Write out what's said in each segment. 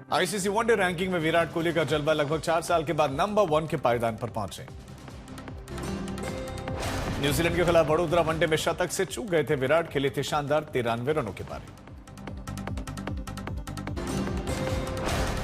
ICC one day ranking में विराट कोहली का जलवा लगभग 4 साल के बाद नंबर 1 के पायदान पर पहुंचे। न्यूजीलैंड के खिलाफ वडोदरा वनडे में शतक से चूक गए थे विराट, खेले थे शानदार 93 रनों की पारी।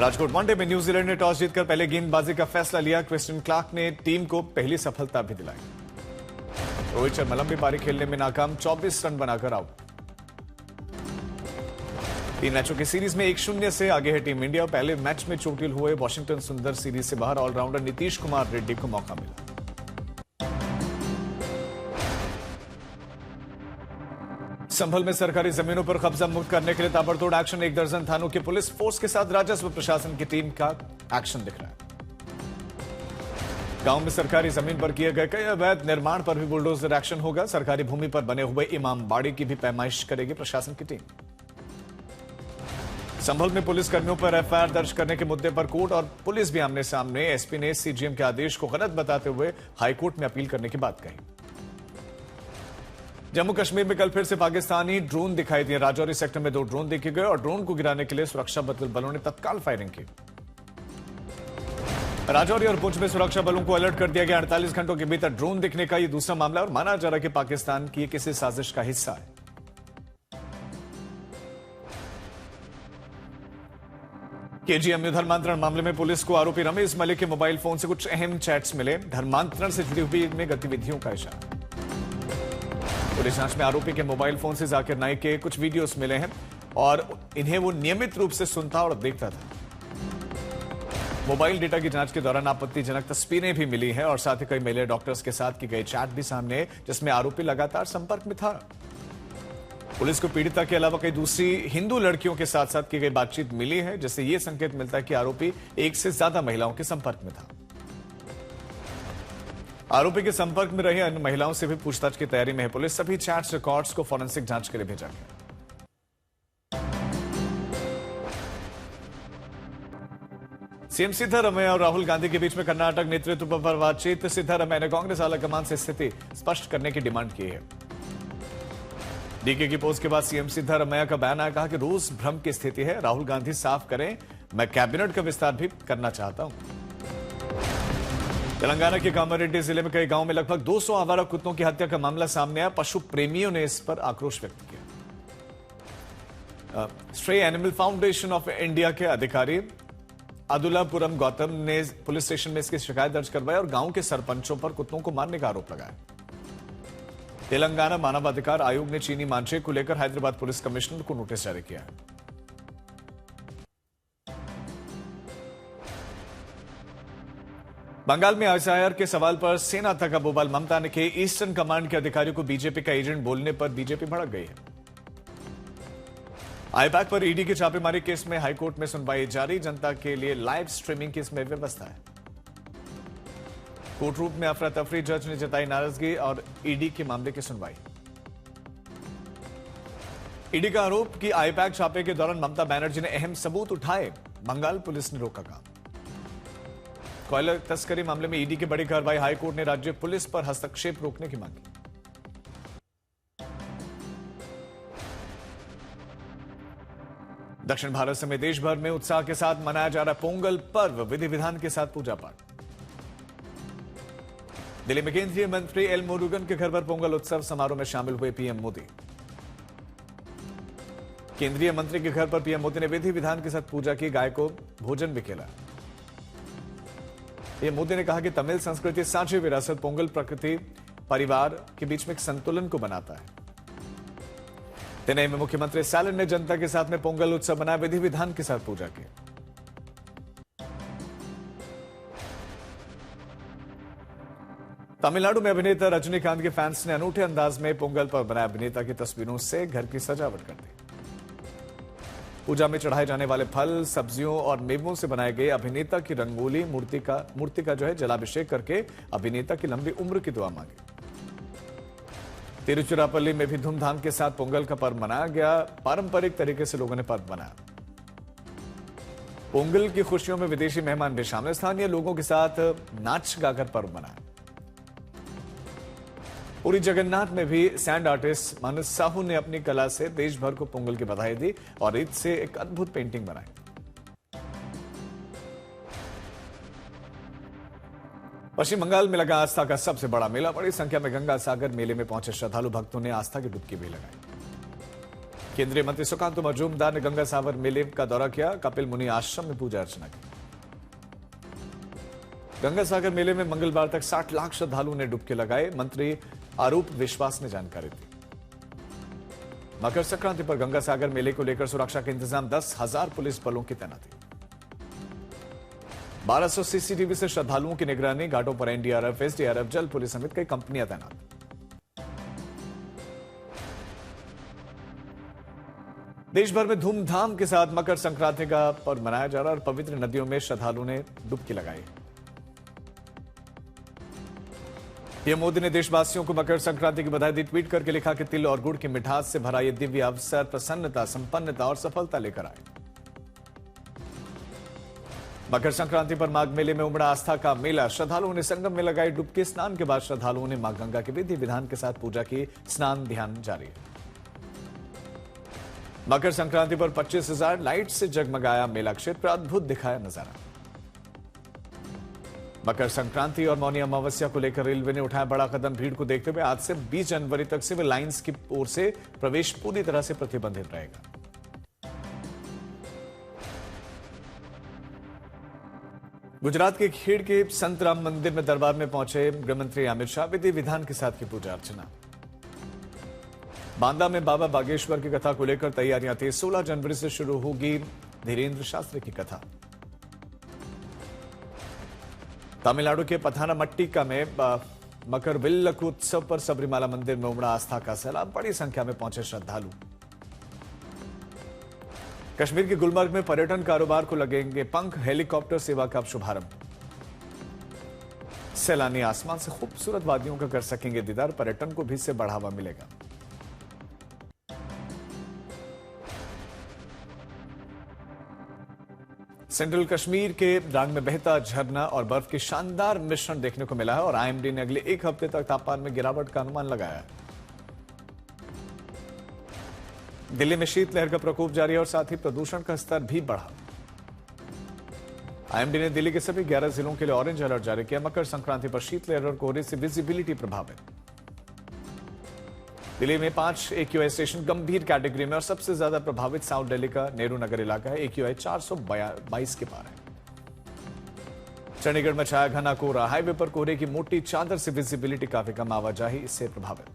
राजकोट वनडे में न्यूजीलैंड ने टॉस जीतकर पहले गेंदबाजी का फैसला लिया। क्रिस्टियन क्लार्क ने टीम को पहली सफलता भी दिलाई। रोहित शर्मा लंबी पारी खेलने में नाकाम, 24 रन बनाकर आउट। 3 मैचों की सीरीज में 1-0 से आगे है टीम इंडिया। पहले मैच में चोटिल हुए वॉशिंगटन सुंदर सीरीज से बाहर ऑलराउंडर नीतीश कुमार रेड्डी को मौका मिला। संभल में सरकारी जमीनों पर कब्जा मुक्त करने के लिए ताबड़तोड़ एक्शन। 1 दर्जन थानों की पुलिस फोर्स के साथ राजस्व प्रशासन की टीम का एक्शन दिख रहा है। गांव में सरकारी जमीन पर किए गए कई अवैध निर्माण पर भी बुलडोजर एक्शन होगा। सरकारी भूमि पर बने हुए इमाम बाड़ी की भी पैमाइश करेगी प्रशासन की टीम। संभल में पुलिस कर्मियों पर एफआईआर दर्ज करने के मुद्दे पर कोर्ट और पुलिस भी आमने सामने। एसपी ने सीजीएम के आदेश को गलत बताते हुए हाईकोर्ट में अपील करने की बात कही। जम्मू कश्मीर में कल फिर से पाकिस्तानी ड्रोन दिखाई दिए। राजौरी सेक्टर में 2 ड्रोन देखे गए और ड्रोन को गिराने के लिए सुरक्षा बलों ने तत्काल फायरिंग की। राजौरी और पुंछ में सुरक्षा बलों को अलर्ट कर दिया गया। 48 घंटों के भीतर ड्रोन दिखने का यह दूसरा मामला और माना जा रहा है कि पाकिस्तान की किसी साजिश का हिस्सा है। केजीएमयू धर्मांतरण मामले में पुलिस को आरोपी रमेश मलिक के मोबाइल फोन से कुछ अहम चैट्स मिले। धर्मांतरण से जुड़ी हुई में गतिविधियों का इशारा। पुलिस जांच में आरोपी के मोबाइल फोन से जाकिर नाइक के कुछ वीडियोस मिले हैं और इन्हें वो नियमित रूप से सुनता और देखता था। मोबाइल डेटा की जांच के दौरान आपत्तिजनक तस्वीरें भी मिली हैं और साथ ही कई महिला डॉक्टर्स के साथ की गई चैट भी सामने है, जिसमें आरोपी लगातार संपर्क में था। पुलिस को पीड़िता के अलावा कई दूसरी हिंदू लड़कियों के साथ साथ की गई बातचीत मिली है, जिससे यह संकेत मिलता है कि आरोपी एक से ज्यादा महिलाओं के संपर्क में था। आरोपी के संपर्क में रही अन्य महिलाओं से भी पूछताछ की तैयारी में है पुलिस। सभी चैट्स रिकॉर्ड्स को फॉरेंसिक जांच के लिए भेजा गया। सीएम सिद्धारमैया और राहुल गांधी के बीच में कर्नाटक नेतृत्व पर बातचीत। सिद्धारमैया ने कांग्रेस आलाकमान से स्थिति स्पष्ट करने की डिमांड की है। डीके की पोस्ट के बाद सीएम सिद्धारमैया का बयान आया, कहा कि रोज भ्रम की स्थिति है। राहुल गांधी साफ करें, मैं कैबिनेट का विस्तार भी करना चाहता हूं। तेलंगाना के कामारेड्डी जिले में कई गांवों में लगभग 200 आवारा कुत्तों की हत्या का मामला सामने आया। पशु प्रेमियों ने इस पर आक्रोश व्यक्त किया। Stray animal foundation of India के अधिकारी अदुलापुरम गौतम ने पुलिस स्टेशन में इसकी शिकायत दर्ज करवाई और गांव के सरपंचों पर कुत्तों को मारने का आरोप लगाया। तेलंगाना मानवाधिकार आयोग ने चीनी मांझे को लेकर हैदराबाद पुलिस कमिश्नर को नोटिस जारी किया है। बंगाल में एसआईआर के सवाल पर सेना तक का बोबाल। ममता ने कहा, ईस्टर्न कमांड के अधिकारियों को बीजेपी का एजेंट बोलने पर बीजेपी भड़क गई है। आईपैक पर ईडी के छापेमारी केस में हाईकोर्ट में सुनवाई जारी। जनता के लिए लाइव स्ट्रीमिंग की इसमें व्यवस्था है। कोर्ट रूम में अफरा तफरी, जज ने जताई नाराजगी और ईडी के मामले की सुनवाई। ईडी का आरोप कि आईपैक छापे के दौरान ममता बनर्जी ने अहम सबूत उठाए, बंगाल पुलिस ने रोका काम। कोयला तस्करी मामले में ईडी की बड़ी कार्रवाई। हाईकोर्ट ने राज्य पुलिस पर हस्तक्षेप रोकने की मांग की। दक्षिण भारत समेत देश भर में उत्साह के साथ मनाया जा रहा पोंगल पर्व। विधि विधान के साथ पूजा पाठ। दिल्ली में केंद्रीय मंत्री एल मुरुगन के घर पर पोंगल उत्सव समारोह में शामिल हुए पीएम मोदी। केंद्रीय मंत्री के घर पर पीएम मोदी ने विधि विधान के साथ पूजा की, गाय को भोजन भी खिलाया। पीएम मोदी ने कहा कि तमिल संस्कृति साझी विरासत पोंगल प्रकृति परिवार के बीच में एक संतुलन को बनाता है। चेन्नई में मुख्यमंत्री स्टालिन ने जनता के साथ में पोंगल उत्सव मनाया, विधि विधान के साथ पूजा की। तमिलनाडु में अभिनेता रजनीकांत के फैंस ने अनूठे अंदाज में पोंगल पर बनाए अभिनेता की तस्वीरों से घर की सजावट कर दी। पूजा में चढ़ाए जाने वाले फल, सब्जियों और मेवों से बनाए गए अभिनेता की रंगोली मूर्ति का जो है जलाभिषेक करके अभिनेता की लंबी उम्र की दुआ मांगी। तिरुचिरापल्ली में भी धूमधाम के साथ पोंगल का पर्व मनाया गया। पारंपरिक तरीके से लोगों ने पर्व मनाया। पोंगल की खुशियों में विदेशी मेहमान भी शामिल। स्थानीय लोगों के साथ नाच गाकर पर्व मनाया। पूरी जगन्नाथ में भी सैंड आर्टिस्ट मानस साहू ने अपनी कला से देश भर को पोंगल की बधाई दी और ईद से एक अद्भुत पेंटिंग बनाई। पश्चिम बंगाल में लगा आस्था का सबसे बड़ा मेला। बड़ी संख्या में गंगा सागर मेले में पहुंचे श्रद्धालु भक्तों ने आस्था की डुबकी भी लगाई। केंद्रीय मंत्री सुकांतु मजूमदार ने गंगा सागर मेले का दौरा किया। कपिल मुनि आश्रम में पूजा अर्चना की। गंगा सागर मेले में मंगलवार तक 60 लाख श्रद्धालुओं ने डुबकी लगाए। मंत्री आरूप विश्वास ने जानकारी दी। मकर संक्रांति पर गंगा सागर मेले को लेकर सुरक्षा के इंतजाम, 10,000 पुलिस बलों की तैनाती। 1200 सीसीटीवी से श्रद्धालुओं की निगरानी। घाटों पर एनडीआरएफ, एसडीआरएफ, जल पुलिस समेत कई कंपनियां तैनात। देश भर में धूमधाम के साथ मकर संक्रांति का पर्व मनाया जा रहा है और पवित्र नदियों में श्रद्धालुओं ने डुबकी लगाई। पीएम मोदी ने देशवासियों को मकर संक्रांति की बधाई दी। ट्वीट करके लिखा कि तिल और गुड़ की मिठास से भरा यह दिव्य अवसर प्रसन्नता, संपन्नता और सफलता लेकर आए। मकर संक्रांति पर माघ मेले में उमड़ा आस्था का मेला। श्रद्धालुओं ने संगम में लगाई डुबकी। स्नान के बाद श्रद्धालुओं ने मां गंगा के विधि विधान के साथ पूजा की। स्नान ध्यान जारी है। मकर संक्रांति पर 25,000 लाइट से जगमगाया मेला क्षेत्र। अद्भुत दिखाया नजारा। मकर संक्रांति और मौनी अमावस्या को लेकर रेलवे ने उठाया बड़ा कदम। भीड़ को देखते हुए आज से 20 जनवरी तक सिविल लाइंस की ओर से प्रवेश पूरी तरह से प्रतिबंधित रहेगा। गुजरात के खेड़ के संत राम मंदिर में दरबार में पहुंचे गृहमंत्री अमित शाह। विधि विधान के साथ की पूजा अर्चना। बांदा में बाबा बागेश्वर की कथा को लेकर तैयारियां थी। 16 जनवरी से शुरू होगी धीरेन्द्र शास्त्री की कथा। तमिलनाडु के पथानामट्टिका में मकर विल्लकु उत्सव पर सबरीमाला मंदिर में उमड़ा आस्था का सैलाब। बड़ी संख्या में पहुंचे श्रद्धालु। कश्मीर के गुलमर्ग में पर्यटन कारोबार को लगेंगे पंख। हेलीकॉप्टर सेवा का शुभारंभ। सैलानी आसमान से खूबसूरत वादियों का कर सकेंगे दीदार। पर्यटन को भी इससे बढ़ावा मिलेगा। सेंट्रल कश्मीर के द्रांग में बहता झरना और बर्फ की शानदार मिश्रण देखने को मिला है और आईएमडी ने अगले एक हफ्ते तक तापमान में गिरावट का अनुमान लगाया है। दिल्ली में शीतलहर का प्रकोप जारी है और साथ ही प्रदूषण का स्तर भी बढ़ा। आईएमडी ने दिल्ली के सभी 11 जिलों के लिए ऑरेंज अलर्ट जारी किया। मकर संक्रांति पर शीतलहर और कोहरे से विजिबिलिटी प्रभावित। दिल्ली में 5 AQI स्टेशन गंभीर कैटेगरी में और सबसे ज्यादा प्रभावित साउथ दिल्ली का नेहरू नगर इलाका है। AQI 422 के पार है। चंडीगढ़ में छाया घना कोहरा। हाईवे पर कोहरे की मोटी चादर से विजिबिलिटी काफी कम। आवाजाही इससे प्रभावित।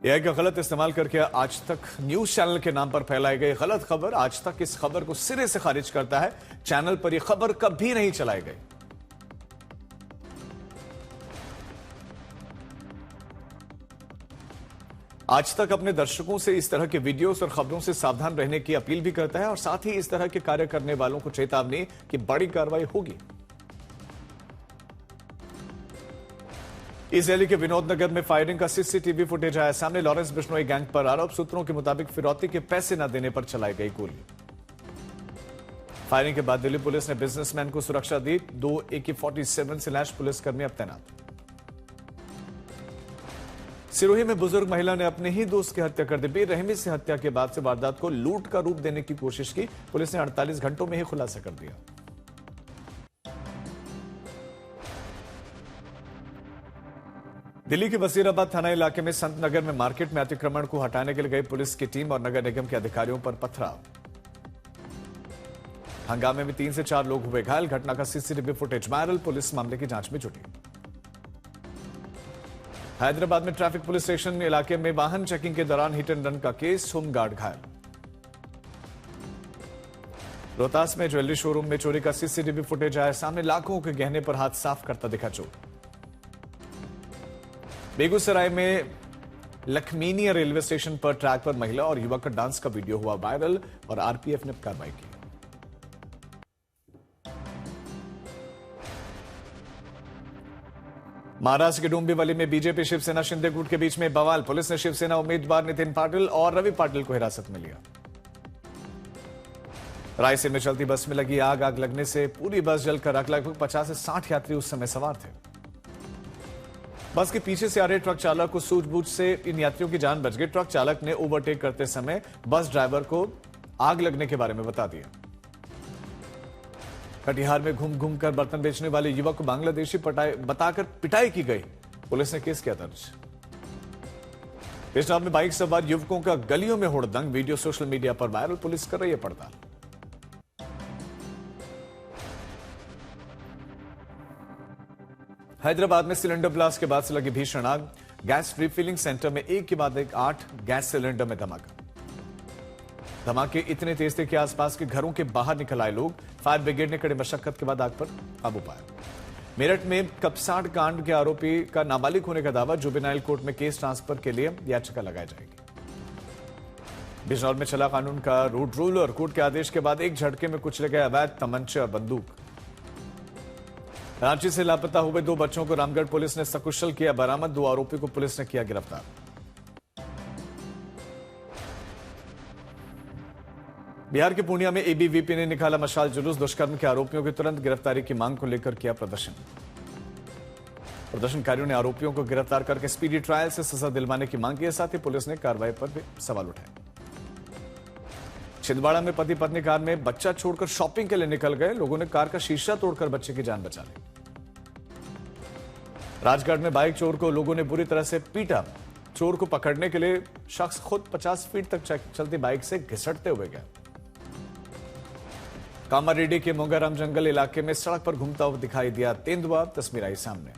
एआई का गलत इस्तेमाल करके आज तक न्यूज चैनल के नाम पर फैलाई गई गलत खबर। आज तक इस खबर को सिरे से खारिज करता है। चैनल पर यह खबर कभी नहीं चलाई गई। आज तक अपने दर्शकों से इस तरह के वीडियोस और खबरों से सावधान रहने की अपील भी करता है और साथ ही इस तरह के कार्य करने वालों को चेतावनी कि बड़ी कार्रवाई होगी। इस दिल्ली के विनोद नगर में फायरिंग का सीसीटीवी फुटेज आया सामने। लॉरेंस बिश्नोई गैंग पर आरोप। सूत्रों के मुताबिक फिरौती के पैसे न देने पर चलाई गई गोली। फायरिंग के बाद दिल्ली पुलिस ने बिजनेसमैन को सुरक्षा दी। 2 AK-47 से लैश पुलिसकर्मी अब तैनात। सिरोही में बुजुर्ग महिला ने अपने ही दोस्त की हत्या कर दी। बेरहमी से हत्या के बाद से वारदात को लूट का रूप देने की कोशिश की। पुलिस ने 48 घंटों में ही खुलासा कर दिया। दिल्ली के वजीराबाद थाना इलाके में संत नगर में मार्केट में अतिक्रमण को हटाने के लिए गई पुलिस की टीम और नगर निगम के अधिकारियों पर पथराव। हंगामे में 3 से 4 लोग हुए घायल। घटना का सीसीटीवी फुटेज वायरल। पुलिस मामले की जांच में जुटी। हैदराबाद में ट्रैफिक पुलिस स्टेशन इलाके में वाहन चेकिंग के दौरान हिट एंड रन का केस। होमगार्ड घायल। रोहतास में ज्वेलरी शोरूम में चोरी का सीसीटीवी फुटेज आया सामने। लाखों के गहने पर हाथ साफ करता दिखा चोर। बेगूसराय में लखमीनिया रेलवे स्टेशन पर ट्रैक पर महिला और युवक का डांस का वीडियो हुआ वायरल और आरपीएफ ने कार्रवाई की। महाराष्ट्र के डोंबिवली में बीजेपी शिवसेना शिंदे गुट के बीच में बवाल। पुलिस ने शिवसेना उम्मीदवार नितिन पाटिल और रवि पाटिल को हिरासत में लिया। रायसेन में चलती बस में लगी आग लगने से पूरी बस जलकर राख। लगभग 50 से 60 यात्री उस समय सवार थे। बस के पीछे से आ रहे ट्रक चालक को सूझबूझ से इन यात्रियों की जान बच गई। ट्रक चालक ने ओवरटेक करते समय बस ड्राइवर को आग लगने के बारे में बता दिया। कटिहार में घूम घूम कर बर्तन बेचने वाले युवक को बांग्लादेशी बताकर पिटाई की गई, पुलिस ने केस किया दर्ज। बिजनौर में बाइक सवार युवकों का गलियों में हुड़दंग, वीडियो सोशल मीडिया पर वायरल, पुलिस कर रही है पड़ताल। हैदराबाद में सिलेंडर ब्लास्ट के बाद से लगी भीषण आग, गैस रिफिलिंग सेंटर में एक के बाद एक 8 गैस सिलेंडर में धमाका। धमाके इतने तेज थे कि आसपास के घरों के बाहर निकल आए लोग। फायर ब्रिगेड ने कड़ी मशक्कत के बाद आग पर काबू पाया। मेरठ में कपसाड़ कांड के आरोपी का नाबालिग होने का दावा, जुवेनाइल कोर्ट में केस ट्रांसफर के लिए याचिका लगाई जाएगी। बिजनौर में चला कानून का रोड रूल और कोर्ट के आदेश के बाद एक झटके में कुचले गए अवैध तमंचे और बंदूक। रांची से लापता हुए 2 बच्चों को रामगढ़ पुलिस ने सकुशल किया बरामद, 2 आरोपी को पुलिस ने किया गिरफ्तार। बिहार के पूर्णिया में एबीवीपी ने निकाला मशाल जुलूस, दुष्कर्म के आरोपियों की तुरंत गिरफ्तारी की मांग को लेकर किया प्रदर्शन। प्रदर्शनकारियों ने आरोपियों को गिरफ्तार करके स्पीडी ट्रायल से सजा दिलवाने की मांग की, साथ ही पुलिस ने कार्रवाई पर भी सवाल उठाए। छिंदवाड़ा में पति पत्नी कार में बच्चा छोड़कर शॉपिंग के लिए निकल गए, लोगों ने कार का शीशा तोड़कर बच्चे की जान बचा ली। राजगढ़ में बाइक चोर को लोगों ने बुरी तरह से पीटा, चोर को पकड़ने के लिए शख्स खुद 50 फीट तक चलती बाइक से घिसटते हुए गया। कामारेड्डी के मोंगाराम जंगल इलाके में सड़क पर घूमता हुआ दिखाई दिया तेंदुआ, तस्वीर आई सामने।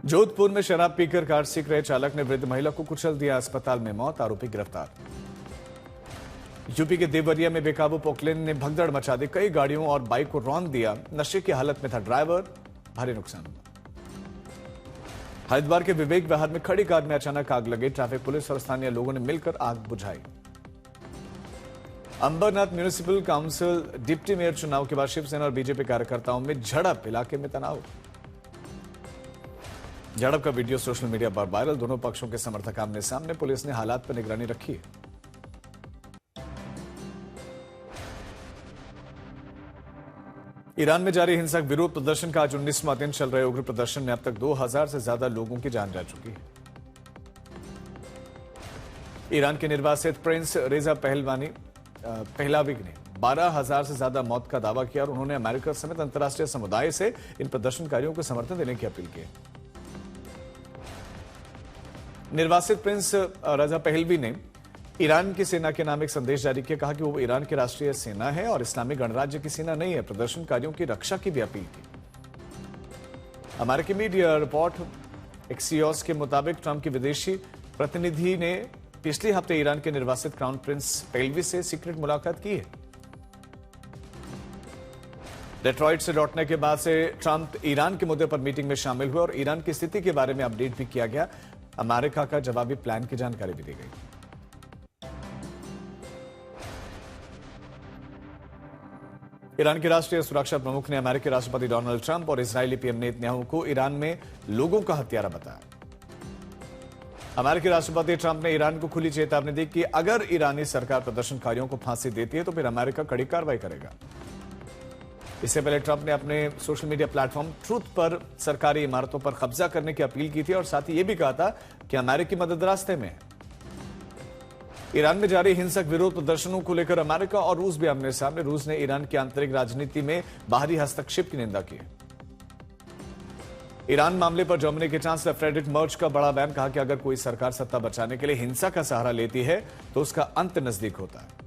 जोधपुर में शराब पीकर कार सीख रहे चालक ने वृद्ध महिला को कुचल दिया, अस्पताल में मौत, आरोपी गिरफ्तार। यूपी के देवरिया में बेकाबू पोकलेन ने भगदड़ मचा दी, कई गाड़ियों और बाइक को रौंद दिया, नशे की हालत में था ड्राइवर, भारी नुकसान हुआ। हरिद्वार के विवेक विहार में खड़ी कार में अचानक आग लगी, ट्रैफिक पुलिस और स्थानीय लोगों ने मिलकर आग बुझाई। Ambarnath municipal council deputy mayor चुनाव के बाद शिवसेना और बीजेपी कार्यकर्ताओं में झड़प, इलाके में तनाव। झड़प का वीडियो सोशल मीडिया पर वायरल, दोनों पक्षों के समर्थक आमने सामने, पुलिस ने हालात पर निगरानी रखी है। ईरान में जारी हिंसक विरोध प्रदर्शन का आज 19वां दिन चल रहे उग्र प्रदर्शन में अब तक 2000 से ज्यादा लोगों की जान जा चुकी है। ईरान के निर्वासित प्रिंस रेजा पहलवी ने 12,000 से ज्यादा मौत का दावा किया और उन्होंने अमेरिका समेत अंतर्राष्ट्रीय समुदाय से इन प्रदर्शनकारियों को समर्थन देने की अपील की। निर्वासित प्रिंस रेजा पहलवी ने ईरान की सेना के नाम एक संदेश जारी किया, कहा कि वो ईरान की राष्ट्रीय सेना है और इस्लामी गणराज्य की सेना नहीं है, प्रदर्शनकारियों की रक्षा की भी अपील की। अमेरिकी मीडिया रिपोर्ट एक्सियोस के मुताबिक ट्रंप की विदेशी प्रतिनिधि ने पिछले हफ्ते ईरान के निर्वासित क्राउन प्रिंस पहलवी से सीक्रेट मुलाकात की है। डेट्रॉइट से लौटने के बाद से ट्रंप ईरान के मुद्दे पर मीटिंग में शामिल हुए और ईरान की स्थिति के बारे में अपडेट भी किया गया। अमेरिका का जवाबी प्लान की जानकारी भी दी गई। ईरान के राष्ट्रीय सुरक्षा प्रमुख ने अमेरिकी राष्ट्रपति डोनाल्ड ट्रंप और इजरायली पीएम नेतन्याहू को ईरान में लोगों का हत्यारा बताया। अमेरिकी राष्ट्रपति ट्रंप ने ईरान को खुली चेतावनी दी कि अगर ईरानी सरकार प्रदर्शनकारियों को फांसी देती है तो फिर अमेरिका कड़ी कार्रवाई करेगा। इससे पहले ट्रंप ने अपने सोशल मीडिया प्लेटफॉर्म ट्रूथ पर सरकारी इमारतों पर कब्जा करने की अपील की थी और साथ ही यह भी कहा था कि अमेरिकी मदद रास्ते में है। ईरान में जारी हिंसक विरोध प्रदर्शनों को लेकर अमेरिका और रूस भी आमने सामने। रूस ने ईरान की आंतरिक राजनीति में बाहरी हस्तक्षेप की निंदा की। ईरान मामले पर जर्मनी के चांसलर फ्रेडरिक मर्ज का बड़ा बयान, कहा कि अगर कोई सरकार सत्ता बचाने के लिए हिंसा का सहारा लेती है तो उसका अंत नजदीक होता है।